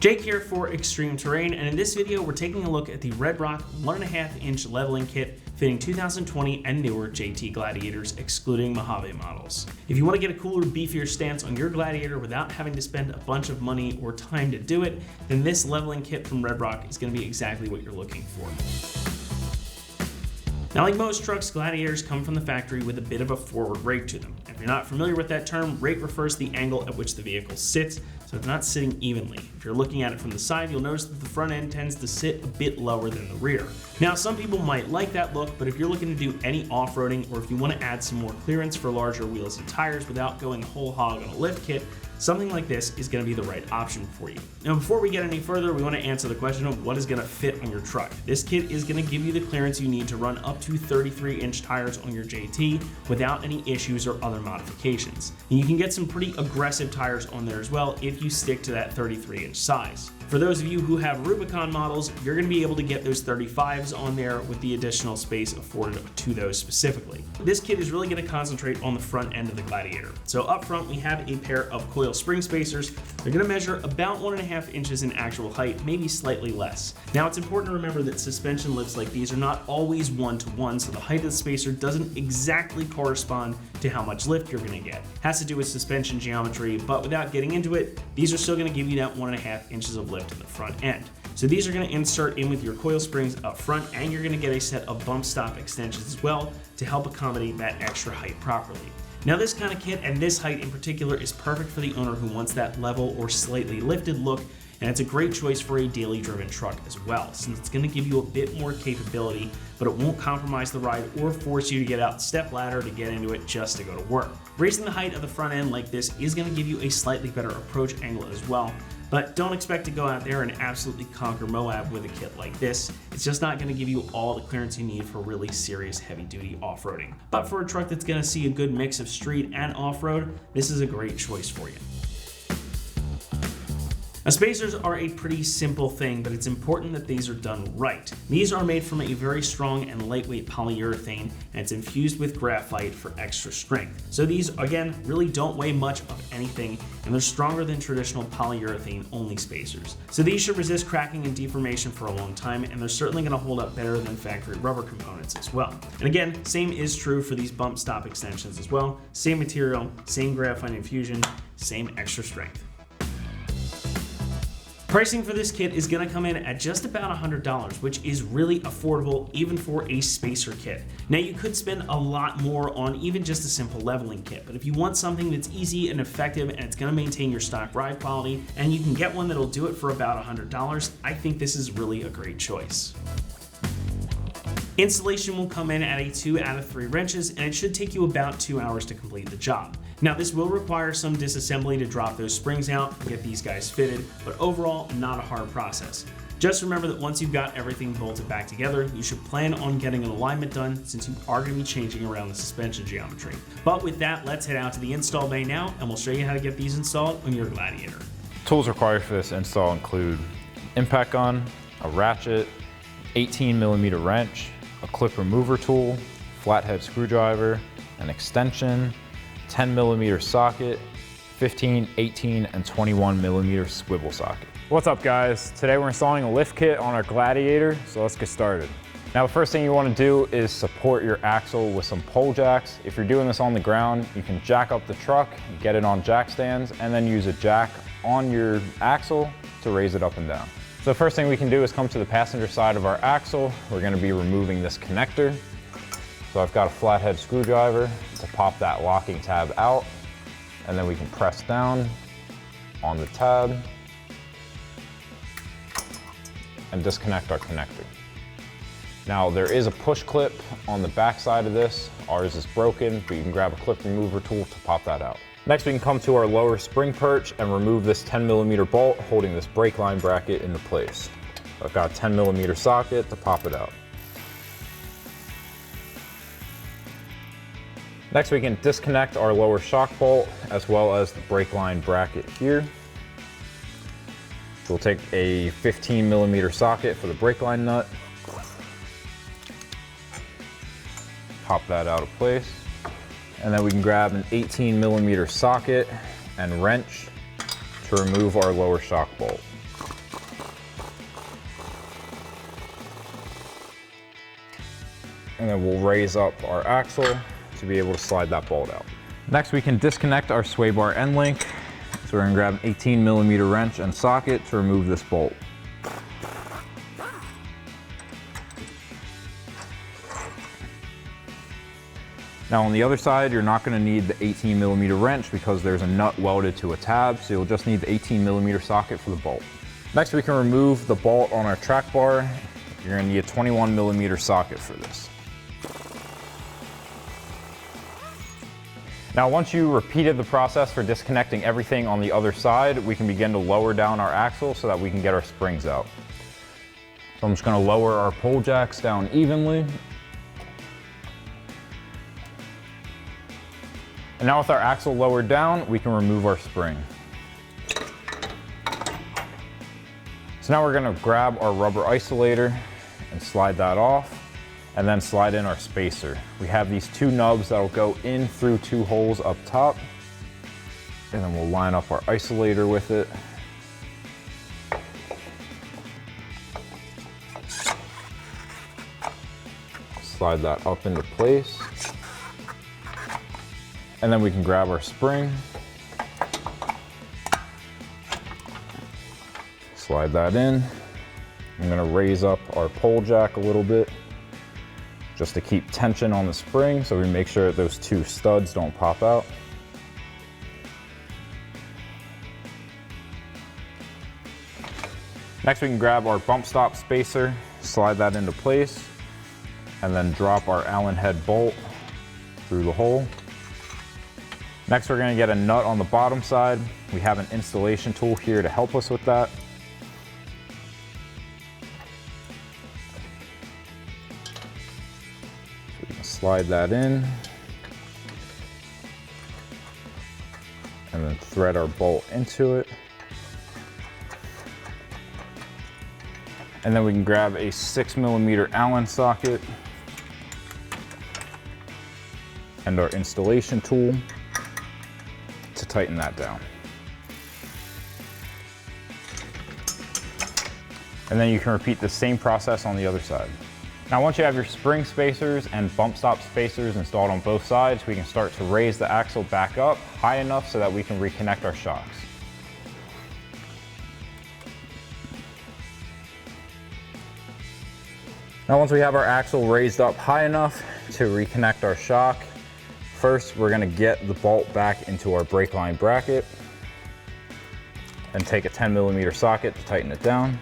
Jake here for ExtremeTerrain, and in this video we're taking a look at the RedRock 1.5-inch leveling kit fitting 2020 and newer JT Gladiators, excluding Mojave models. If you want to get a cooler, beefier stance on your Gladiator without having to spend a bunch of money or time to do it, then this leveling kit from RedRock is going to be exactly what you're looking for. Now, like most trucks, Gladiators come from the factory with a bit of a forward rake to them. If you're not familiar with that term, rake refers to the angle at which the vehicle sits, so it's not sitting evenly. If you're looking at it from the side, you'll notice that the front end tends to sit a bit lower than the rear. Now, some people might like that look, but if you're looking to do any off-roading, or if you want to add some more clearance for larger wheels and tires without going whole hog on a lift kit, something like this is going to be the right option for you. Now, before we get any further, we want to answer the question of what is going to fit on your truck. This kit is going to give you the clearance you need to run up to 33-inch tires on your JT without any issues or other modifications. And you can get some pretty aggressive tires on there as well if you stick to that 33-inch size. For those of you who have Rubicon models, you're going to be able to get those 35s on there with the additional space afforded to those specifically. This kit is really going to concentrate on the front end of the Gladiator. So up front, we have a pair of coil spring spacers. They're going to measure about 1.5 inches in actual height, maybe slightly less. Now, it's important to remember that suspension lifts like these are not always one-to-one, so the height of the spacer doesn't exactly correspond to how much lift you're going to get. It has to do with suspension geometry, but without getting into it, these are still going to give you that 1.5 inches of lift in the front end. So these are going to insert in with your coil springs up front, and you're going to get a set of bump stop extensions as well to help accommodate that extra height properly. Now, this kind of kit and this height in particular is perfect for the owner who wants that level or slightly lifted look, and it's a great choice for a daily driven truck as well, since it's going to give you a bit more capability, but it won't compromise the ride or force you to get out the step ladder to get into it just to go to work. Raising the height of the front end like this is going to give you a slightly better approach angle as well, but don't expect to go out there and absolutely conquer Moab with a kit like this. It's just not going to give you all the clearance you need for really serious heavy-duty off-roading. But for a truck that's going to see a good mix of street and off-road, this is a great choice for you. Now, spacers are a pretty simple thing, but it's important that these are done right. These are made from a very strong and lightweight polyurethane, and it's infused with graphite for extra strength. So these, again, really don't weigh much of anything, and they're stronger than traditional polyurethane-only spacers. So these should resist cracking and deformation for a long time, and they're certainly going to hold up better than factory rubber components as well. And again, same is true for these bump stop extensions as well. Same material, same graphite infusion, same extra strength. Pricing for this kit is going to come in at just about $100, which is really affordable even for a spacer kit. Now, you could spend a lot more on even just a simple leveling kit, but if you want something that's easy and effective and it's going to maintain your stock ride quality, and you can get one that'll do it for about $100, I think this is really a great choice. Installation will come in at a 2 out of 3 wrenches, and it should take you about 2 hours to complete the job. Now, this will require some disassembly to drop those springs out and get these guys fitted, but overall, not a hard process. Just remember that once you've got everything bolted back together, you should plan on getting an alignment done, since you are going to be changing around the suspension geometry. But with that, let's head out to the install bay now, and we'll show you how to get these installed on your Gladiator. Tools required for this install include impact gun, a ratchet, 18mm wrench, a clip remover tool, flathead screwdriver, an extension, 10mm socket, 15, 18, and 21mm swivel socket. What's up, guys? Today we're installing a lift kit on our Gladiator, so let's get started. Now, the first thing you want to do is support your axle with some pole jacks. If you're doing this on the ground, you can jack up the truck, get it on jack stands, and then use a jack on your axle to raise it up and down. So the first thing we can do is come to the passenger side of our axle. We're going to be removing this connector. So I've got a flathead screwdriver to pop that locking tab out, and then we can press down on the tab and disconnect our connector. Now, there is a push clip on the back side of this. Ours is broken, but you can grab a clip remover tool to pop that out. Next, we can come to our lower spring perch and remove this 10mm bolt holding this brake line bracket into place. I've got a 10mm socket to pop it out. Next, we can disconnect our lower shock bolt as well as the brake line bracket here. We'll take a 15mm socket for the brake line nut. Pop that out of place. And then we can grab an 18mm socket and wrench to remove our lower shock bolt. and then we'll raise up our axle to be able to slide that bolt out. Next, we can disconnect our sway bar end link. So we're gonna grab an 18mm wrench and socket to remove this bolt. Now on the other side, you're not gonna need the 18mm wrench because there's a nut welded to a tab, so you'll just need the 18mm socket for the bolt. Next, we can remove the bolt on our track bar. You're gonna need a 21mm socket for this. Now, once you repeated the process for disconnecting everything on the other side, we can begin to lower down our axle so that we can get our springs out. So I'm just gonna lower our pole jacks down evenly. And now with our axle lowered down, we can remove our spring. So now we're gonna grab our rubber isolator and slide that off, and then slide in our spacer. We have these two nubs that'll go in through two holes up top, and then we'll line up our isolator with it. Slide that up into place. And then we can grab our spring, slide that in. I'm gonna raise up our pole jack a little bit just to keep tension on the spring so we make sure that those two studs don't pop out. Next, we can grab our bump stop spacer, slide that into place, and then drop our Allen head bolt through the hole. Next, we're gonna get a nut on the bottom side. We have an installation tool here to help us with that. So we can slide that in. And then thread our bolt into it. And then we can grab a 6mm Allen socket and our installation tool to tighten that down. And then you can repeat the same process on the other side. Now, once you have your spring spacers and bump stop spacers installed on both sides, we can start to raise the axle back up high enough so that we can reconnect our shocks. Now, once we have our axle raised up high enough to reconnect our shock, first, we're gonna get the bolt back into our brake line bracket and take a 10mm socket to tighten it down.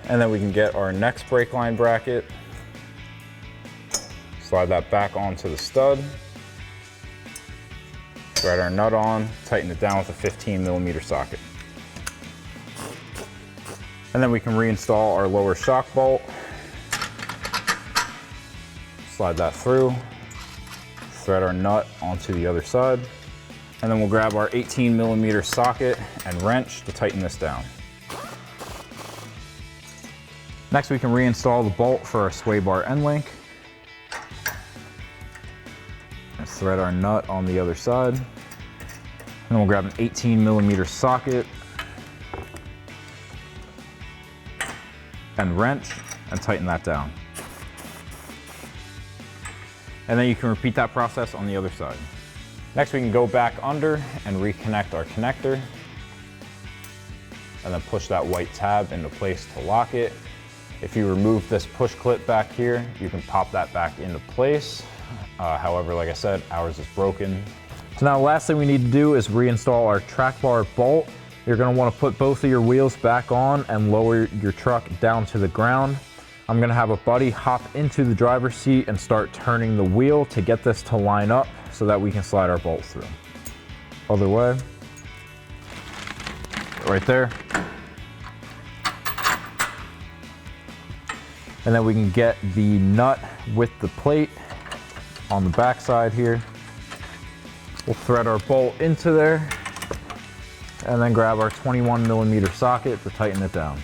And then we can get our next brake line bracket, slide that back onto the stud, thread our nut on, tighten it down with a 15mm socket. And then we can reinstall our lower shock bolt. Slide that through, thread our nut onto the other side, and then we'll grab our 18mm socket and wrench to tighten this down. Next, we can reinstall the bolt for our sway bar end link. And thread our nut on the other side. And then we'll grab an 18mm socket and wrench and tighten that down. And then you can repeat that process on the other side. Next, we can go back under and reconnect our connector. And then push that white tab into place to lock it. If you remove this push clip back here, you can pop that back into place. However, like I said, ours is broken. So now the last thing we need to do is reinstall our track bar bolt. You're gonna wanna put both of your wheels back on and lower your truck down to the ground. I'm gonna have a buddy hop into the driver's seat and start turning the wheel to get this to line up so that we can slide our bolt through. Other way. Right there. And then we can get the nut with the plate on the back side here. We'll thread our bolt into there and then grab our 21mm socket to tighten it down.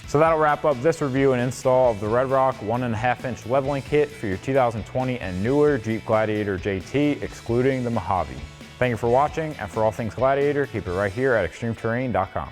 So that'll wrap up this review and install of the RedRock 1.5-inch leveling kit for your 2020 and newer Jeep Gladiator JT, excluding the Mojave. Thank you for watching, and for all things Gladiator, keep it right here at ExtremeTerrain.com.